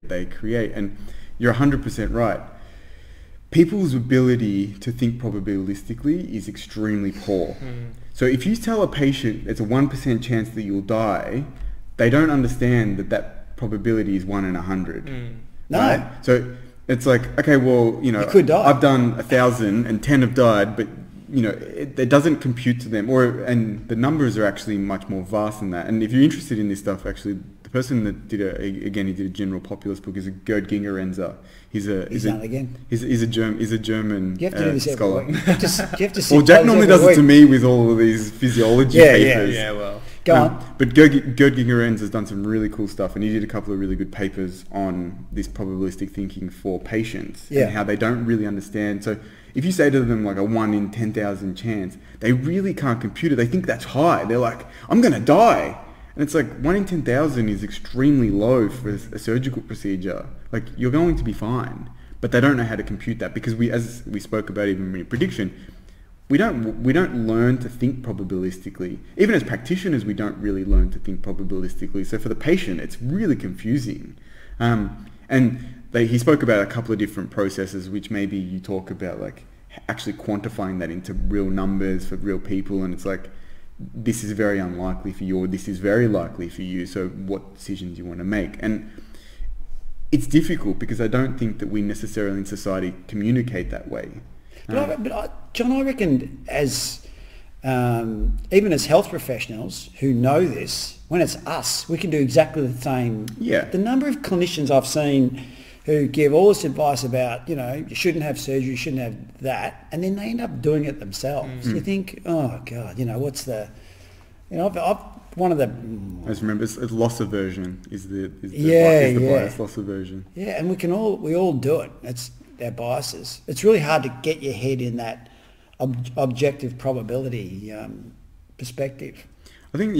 they create. And you're 100% right. People's ability to think probabilistically is extremely poor. So if you tell a patient it's a 1% chance that you'll die, they don't understand that that probability is 1 in 100. No. Right? So it's like, okay, well, you know, you could die. I've done 1,000 and 10 have died, but you know, it doesn't compute to them, and the numbers are actually much more vast than that. And if you're interested in this stuff, actually, the person that did he did a general populist book is a Gerd Gingerenzer. He's a German You have to do this scholar. every week. You have to Well, Jack normally does it to me with all of these physiology papers. Yeah, well. Go on. But Gerd Gingerenzer has done some really cool stuff, and he did a couple of really good papers on this probabilistic thinking for patients and how they don't really understand. So if you say to them like a 1 in 10,000 chance, they really can't compute it. They think that's high. They're like, I'm going to die. And it's like 1 in 10,000 is extremely low for a surgical procedure. Like, you're going to be fine. But they don't know how to compute that because as we spoke about even in prediction, we don't learn to think probabilistically. Even as practitioners, we don't really learn to think probabilistically. So for the patient, it's really confusing. He spoke about a couple of different processes, which maybe you talk about, like actually quantifying that into real numbers for real people. And it's like, this is very unlikely for you, or this is very likely for you. So what decisions you want to make? And it's difficult because I don't think that we necessarily in society communicate that way. John, I reckon as even as health professionals who know this, when it's us, we can do exactly the same. Yeah. The number of clinicians I've seen who give all this advice about, you know, you shouldn't have surgery, you shouldn't have that, and then they end up doing it themselves. You think, oh God, you know, what's the, you know, one of the. I just remember it's loss aversion is the bias, loss aversion. Yeah, and we all do it. It's our biases. It's really hard to get your head in that objective probability perspective. I think,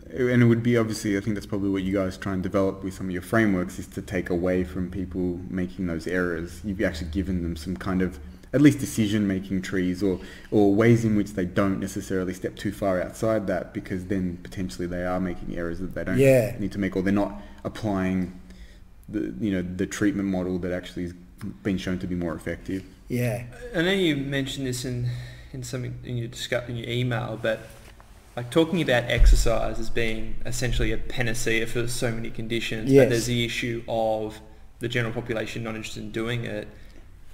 and it would be obviously, I think that's probably what you guys try and develop with some of your frameworks, is to take away from people making those errors. You've actually given them some kind of at least decision-making trees or ways in which they don't necessarily step too far outside that, because then potentially they are making errors that they don't need to make, or they're not applying the treatment model that actually has been shown to be more effective. I know you mentioned this in your email, but like talking about exercise as being essentially a panacea for so many conditions, but there's the issue of the general population not interested in doing it.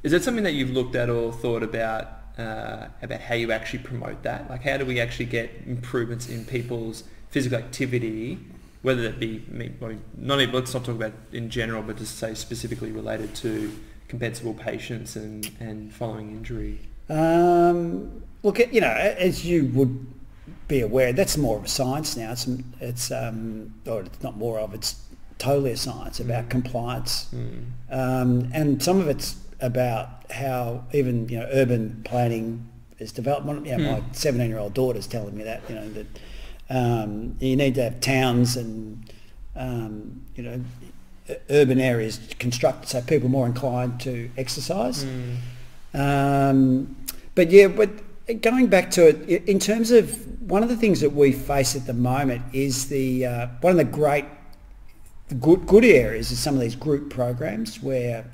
Is that something that you've looked at or thought about how you actually promote that? Like, how do we actually get improvements in people's physical activity, whether that be, let's not talk about in general, but just say specifically related to compensable patients and following injury? Look, you know, as you would be aware, that's more of a science now. It's not more of, it's totally a science about compliance, and some of it's about how even, you know, urban planning is developed. You know, my 17-year-old daughter's telling me that, you know, that you need to have towns and you know, urban areas constructed so people are more inclined to exercise. But going back to it, in terms of one of the things that we face at the moment is one of the good areas is some of these group programs where